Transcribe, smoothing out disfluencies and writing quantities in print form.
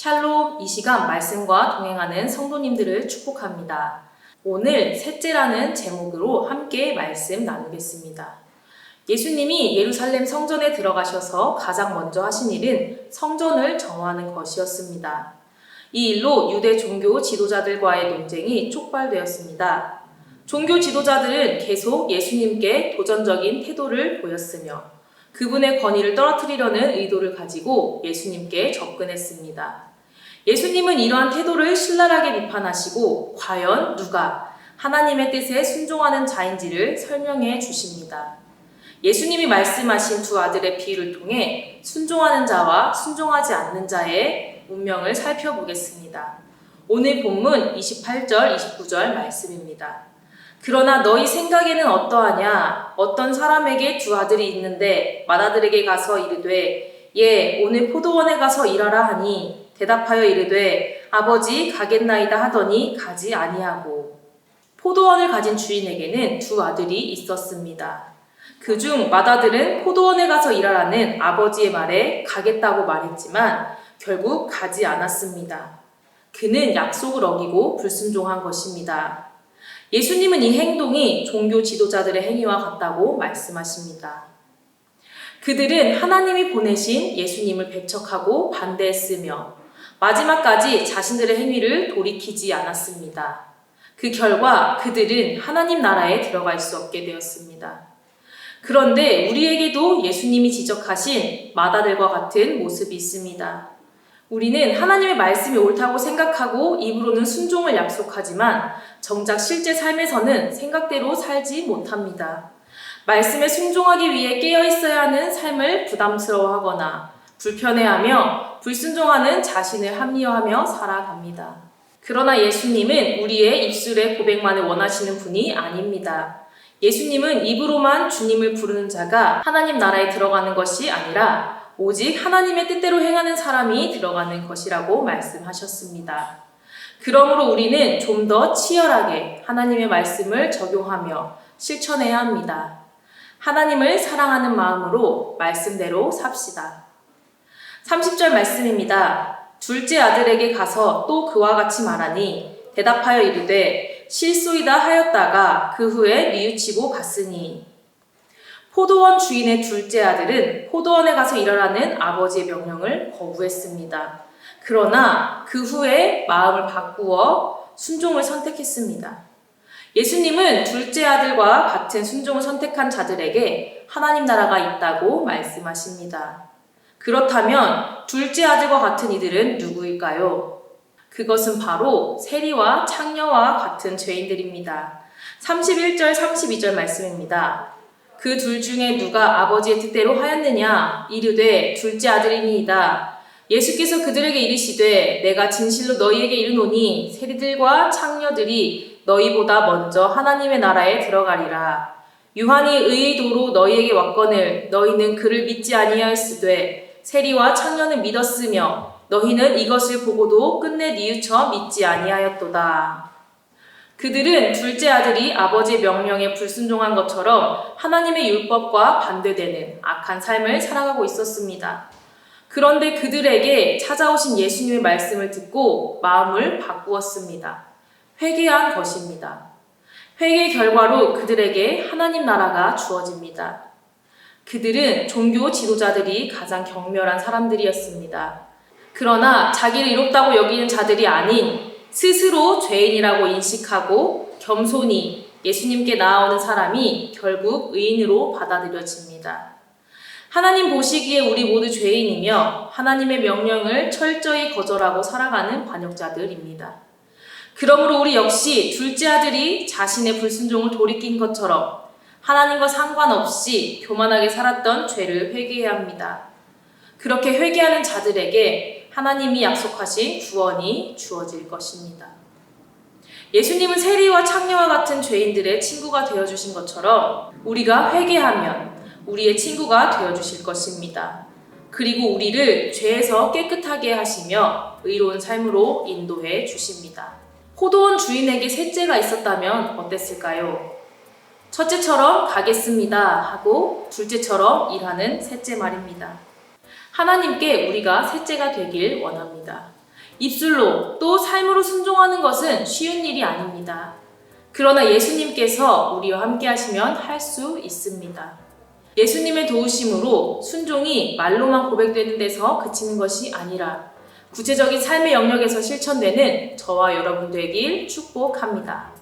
샬롬, 이 시간 말씀과 동행하는 성도님들을 축복합니다. 오늘 셋째라는 제목으로 함께 말씀 나누겠습니다. 예수님이 예루살렘 성전에 들어가셔서 가장 먼저 하신 일은 성전을 정화하는 것이었습니다. 이 일로 유대 종교 지도자들과의 논쟁이 촉발되었습니다. 종교 지도자들은 계속 예수님께 도전적인 태도를 보였으며 그분의 권위를 떨어뜨리려는 의도를 가지고 예수님께 접근했습니다. 예수님은 이러한 태도를 신랄하게 비판하시고 과연 누가 하나님의 뜻에 순종하는 자인지를 설명해 주십니다. 예수님이 말씀하신 두 아들의 비유를 통해 순종하는 자와 순종하지 않는 자의 운명을 살펴보겠습니다. 오늘 본문 28절, 29절 말씀입니다. 그러나 너희 생각에는 어떠하냐? 어떤 사람에게 두 아들이 있는데 맏아들에게 가서 이르되 예, 오늘 포도원에 가서 일하라 하니 대답하여 이르되 아버지 가겠나이다 하더니 가지 아니하고. 포도원을 가진 주인에게는 두 아들이 있었습니다. 그중 맏아들은 포도원에 가서 일하라는 아버지의 말에 가겠다고 말했지만 결국 가지 않았습니다. 그는 약속을 어기고 불순종한 것입니다. 예수님은 이 행동이 종교 지도자들의 행위와 같다고 말씀하십니다. 그들은 하나님이 보내신 예수님을 배척하고 반대했으며 마지막까지 자신들의 행위를 돌이키지 않았습니다. 그 결과 그들은 하나님 나라에 들어갈 수 없게 되었습니다. 그런데 우리에게도 예수님이 지적하신 맏아들과 같은 모습이 있습니다. 우리는 하나님의 말씀이 옳다고 생각하고 입으로는 순종을 약속하지만 정작 실제 삶에서는 생각대로 살지 못합니다. 말씀에 순종하기 위해 깨어있어야 하는 삶을 부담스러워하거나 불편해하며 불순종하는 자신을 합리화하며 살아갑니다. 그러나 예수님은 우리의 입술의 고백만을 원하시는 분이 아닙니다. 예수님은 입으로만 주님을 부르는 자가 하나님 나라에 들어가는 것이 아니라 오직 하나님의 뜻대로 행하는 사람이 들어가는 것이라고 말씀하셨습니다. 그러므로 우리는 좀 더 치열하게 하나님의 말씀을 적용하며 실천해야 합니다. 하나님을 사랑하는 마음으로 말씀대로 삽시다. 30절 말씀입니다. 둘째 아들에게 가서 또 그와 같이 말하니 대답하여 이르되 실소이다 하였다가 그 후에 뉘우치고 갔으니. 포도원 주인의 둘째 아들은 포도원에 가서 일하라는 아버지의 명령을 거부했습니다. 그러나 그 후에 마음을 바꾸어 순종을 선택했습니다. 예수님은 둘째 아들과 같은 순종을 선택한 자들에게 하나님 나라가 있다고 말씀하십니다. 그렇다면 둘째 아들과 같은 이들은 누구일까요? 그것은 바로 세리와 창녀와 같은 죄인들입니다. 31절, 32절 말씀입니다. 그 둘 중에 누가 아버지의 뜻대로 하였느냐? 이르되 둘째 아들이니이다. 예수께서 그들에게 이르시되 내가 진실로 너희에게 이르노니 세리들과 창녀들이 너희보다 먼저 하나님의 나라에 들어가리라. 유한이 의의 도로 너희에게 왔거늘 너희는 그를 믿지 아니하였으되 세리와 창녀는 믿었으며 너희는 이것을 보고도 끝내 뉘우쳐 믿지 아니하였도다. 그들은 둘째 아들이 아버지의 명령에 불순종한 것처럼 하나님의 율법과 반대되는 악한 삶을 살아가고 있었습니다. 그런데 그들에게 찾아오신 예수님의 말씀을 듣고 마음을 바꾸었습니다. 회개한 것입니다. 회개 결과로 그들에게 하나님 나라가 주어집니다. 그들은 종교 지도자들이 가장 경멸한 사람들이었습니다. 그러나 자기를 이롭다고 여기는 자들이 아닌 스스로 죄인이라고 인식하고 겸손히 예수님께 나아오는 사람이 결국 의인으로 받아들여집니다. 하나님 보시기에 우리 모두 죄인이며 하나님의 명령을 철저히 거절하고 살아가는 반역자들입니다. 그러므로 우리 역시 둘째 아들이 자신의 불순종을 돌이킨 것처럼 하나님과 상관없이 교만하게 살았던 죄를 회개해야 합니다. 그렇게 회개하는 자들에게 하나님이 약속하신 구원이 주어질 것입니다. 예수님은 세리와 창녀와 같은 죄인들의 친구가 되어주신 것처럼 우리가 회개하면 우리의 친구가 되어주실 것입니다. 그리고 우리를 죄에서 깨끗하게 하시며 의로운 삶으로 인도해 주십니다. 포도원 주인에게 셋째가 있었다면 어땠을까요? 첫째처럼 가겠습니다 하고 둘째처럼 일하는 셋째 말입니다. 하나님께 우리가 셋째가 되길 원합니다. 입술로 또 삶으로 순종하는 것은 쉬운 일이 아닙니다. 그러나 예수님께서 우리와 함께 하시면 할 수 있습니다. 예수님의 도우심으로 순종이 말로만 고백되는 데서 그치는 것이 아니라 구체적인 삶의 영역에서 실천되는 저와 여러분 되길 축복합니다.